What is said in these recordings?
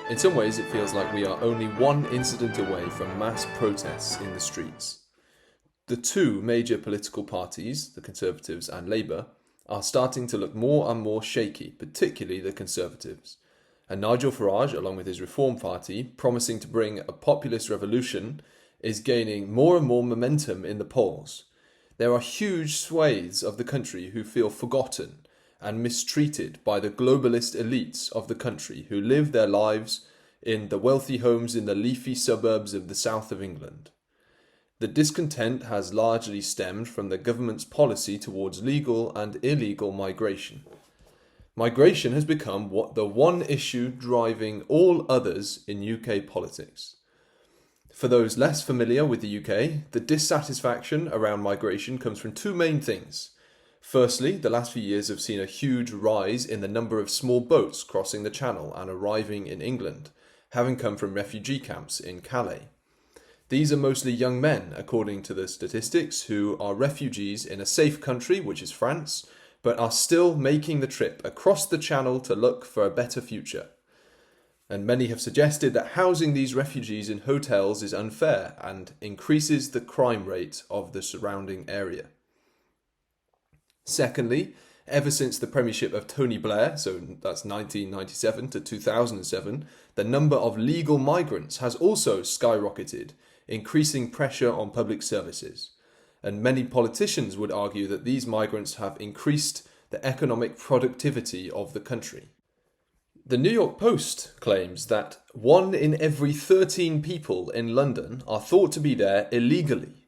In some ways, it feels like we are only one incident away from mass protests in the streets. The two major political parties, the Conservatives and Labour, are starting to look more and more shaky, particularly the Conservatives. And Nigel Farage, along with his Reform Party, promising to bring a populist revolution, is gaining more and more momentum in the polls. There are huge swathes of the country who feel forgotten and mistreated by the globalist elites of the country who live their lives in the wealthy homes in the leafy suburbs of the south of England. The discontent has largely stemmed from the government's policy towards legal and illegal migration. Migration has become the one issue driving all others in UK politics. For those less familiar with the UK, the dissatisfaction around migration comes from two main things. Firstly, the last few years have seen a huge rise in the number of small boats crossing the Channel and arriving in England, having come from refugee camps in Calais. These are mostly young men, according to the statistics, who are refugees in a safe country, which is France, but are still making the trip across the Channel to look for a better future. And many have suggested that housing these refugees in hotels is unfair and increases the crime rate of the surrounding area. Secondly, ever since the premiership of Tony Blair, so that's 1997 to 2007, the number of legal migrants has also skyrocketed, increasing pressure on public services. And many politicians would argue that these migrants have increased the economic productivity of the country. The New York Post claims that 1 in every 13 people in London are thought to be there illegally.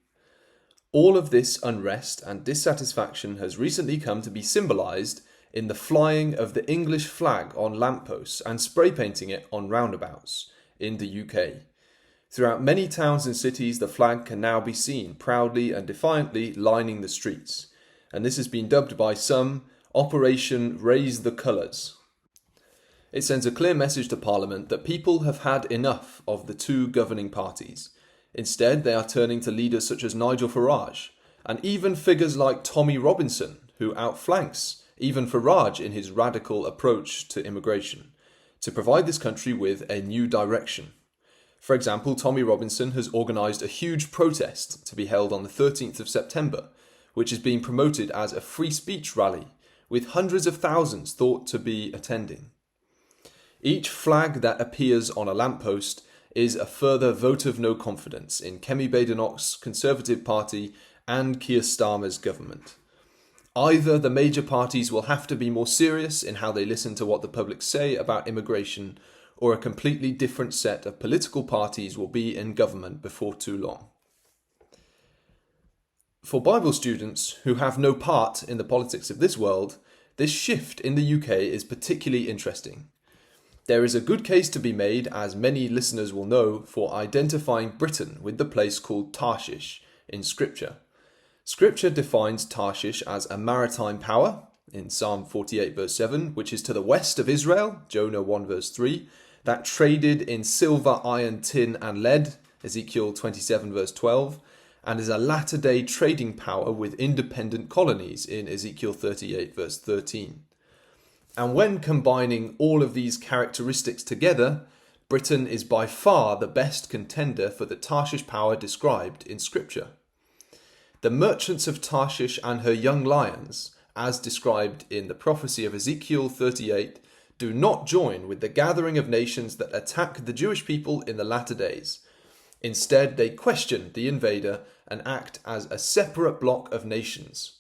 All of this unrest and dissatisfaction has recently come to be symbolized in the flying of the English flag on lampposts and spray painting it on roundabouts in the UK. Throughout many towns and cities, the flag can now be seen proudly and defiantly lining the streets, and this has been dubbed by some Operation Raise the Colours. It sends a clear message to Parliament that people have had enough of the two governing parties. Instead, they are turning to leaders such as Nigel Farage, and even figures like Tommy Robinson, who outflanks even Farage in his radical approach to immigration, to provide this country with a new direction. For example, Tommy Robinson has organised a huge protest to be held on the 13th of September, which is being promoted as a free speech rally, with hundreds of thousands thought to be attending. Each flag that appears on a lamppost is a further vote of no confidence in Kemi Badenoch's Conservative Party and Keir Starmer's government. Either the major parties will have to be more serious in how they listen to what the public say about immigration, or a completely different set of political parties will be in government before too long. For Bible students who have no part in the politics of this world, this shift in the UK is particularly interesting. There is a good case to be made, as many listeners will know, for identifying Britain with the place called Tarshish in Scripture. Scripture defines Tarshish as a maritime power, in Psalm 48 verse 7, which is to the west of Israel, Jonah 1 verse 3, that traded in silver, iron, tin and lead, Ezekiel 27 verse 12, and is a latter-day trading power with independent colonies in Ezekiel 38 verse 13. And when combining all of these characteristics together, Britain is by far the best contender for the Tarshish power described in Scripture. The merchants of Tarshish and her young lions, as described in the prophecy of Ezekiel 38, do not join with the gathering of nations that attack the Jewish people in the latter days. Instead, they question the invader and act as a separate block of nations.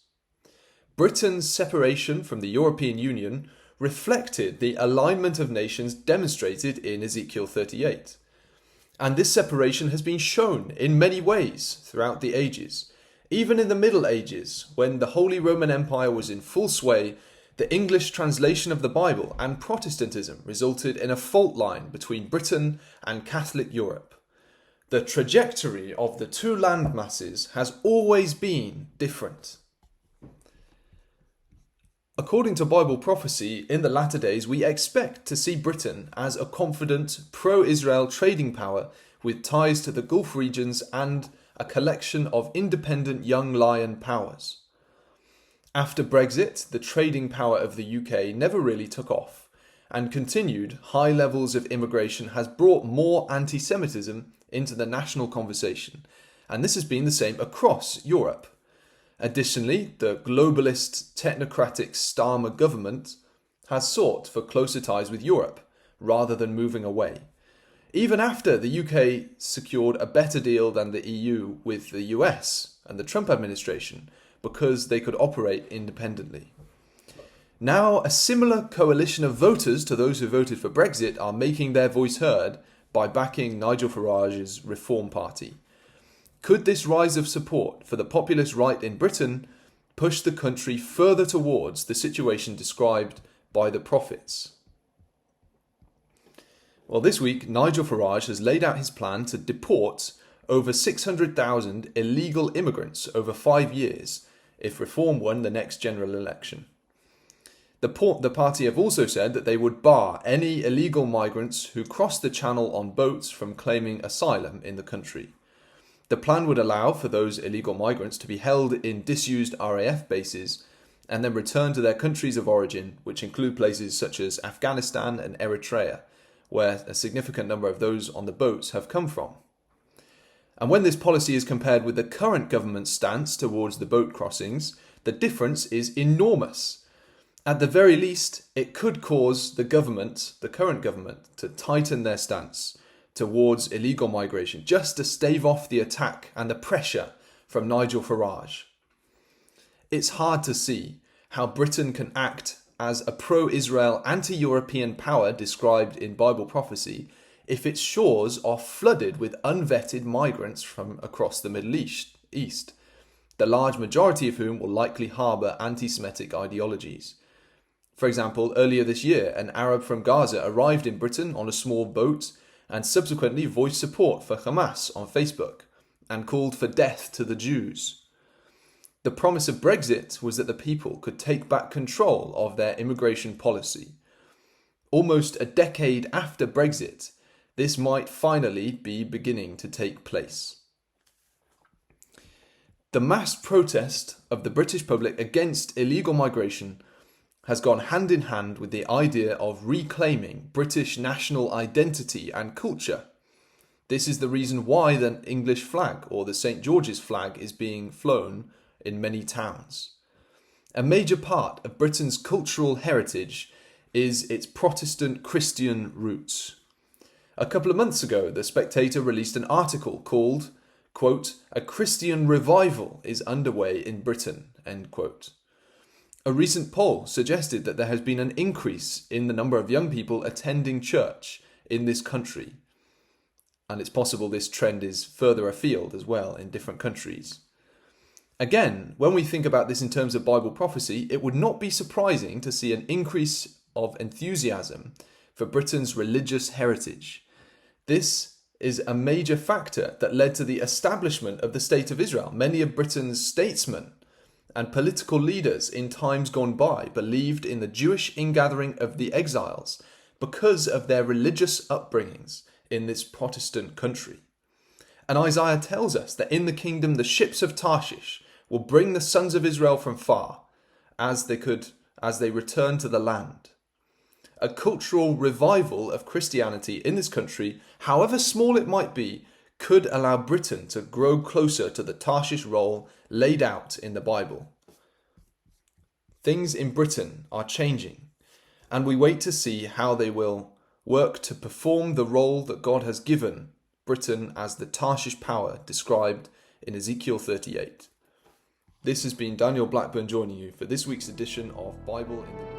Britain's separation from the European Union reflected the alignment of nations demonstrated in Ezekiel 38. And this separation has been shown in many ways throughout the ages. Even in the Middle Ages, when the Holy Roman Empire was in full sway, the English translation of the Bible and Protestantism resulted in a fault line between Britain and Catholic Europe. The trajectory of the two land masses has always been different. According to Bible prophecy, in the latter days, we expect to see Britain as a confident, pro-Israel trading power with ties to the Gulf regions and a collection of independent young lion powers. After Brexit, the trading power of the UK never really took off, and continued high levels of immigration has brought more anti-Semitism into the national conversation, and this has been the same across Europe. Additionally, the globalist technocratic Starmer government has sought for closer ties with Europe rather than moving away, even after the UK secured a better deal than the EU with the US and the Trump administration because they could operate independently. Now, a similar coalition of voters to those who voted for Brexit are making their voice heard by backing Nigel Farage's Reform Party. Could this rise of support for the populist right in Britain push the country further towards the situation described by the prophets? Well, this week, Nigel Farage has laid out his plan to deport over 600,000 illegal immigrants over 5 years if Reform won the next general election. The party have also said that they would bar any illegal migrants who cross the channel on boats from claiming asylum in the country. The plan would allow for those illegal migrants to be held in disused RAF bases and then returned to their countries of origin, which include places such as Afghanistan and Eritrea, where a significant number of those on the boats have come from. And when this policy is compared with the current government's stance towards the boat crossings, the difference is enormous. At the very least, it could cause the current government, to tighten their stance towards illegal migration, just to stave off the attack and the pressure from Nigel Farage. It's hard to see how Britain can act as a pro-Israel, anti-European power described in Bible prophecy if its shores are flooded with unvetted migrants from across the Middle East, the large majority of whom will likely harbour anti-Semitic ideologies. For example, earlier this year, an Arab from Gaza arrived in Britain on a small boat and subsequently voiced support for Hamas on Facebook and called for death to the Jews. The promise of Brexit was that the people could take back control of their immigration policy. Almost a decade after Brexit, this might finally be beginning to take place. The mass protest of the British public against illegal migration has gone hand in hand with the idea of reclaiming British national identity and culture. This is the reason why the English flag or the St. George's flag is being flown in many towns. A major part of Britain's cultural heritage is its Protestant Christian roots. A couple of months ago, The Spectator released an article called, quote, "A Christian Revival is Underway in Britain," end quote. A recent poll suggested that there has been an increase in the number of young people attending church in this country. And it's possible this trend is further afield as well in different countries. Again, when we think about this in terms of Bible prophecy, it would not be surprising to see an increase of enthusiasm for Britain's religious heritage. This is a major factor that led to the establishment of the State of Israel. Many of Britain's statesmen and political leaders in times gone by believed in the Jewish ingathering of the exiles because of their religious upbringings in this Protestant country. And Isaiah tells us that in the kingdom the ships of Tarshish will bring the sons of Israel from far as they return to the land. A cultural revival of Christianity in this country, however small it might be, could allow Britain to grow closer to the Tarshish role laid out in the Bible. Things in Britain are changing, and we wait to see how they will work to perform the role that God has given Britain as the Tarshish power described in Ezekiel 38. This has been Daniel Blackburn joining you for this week's edition of Bible in the News.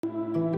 you.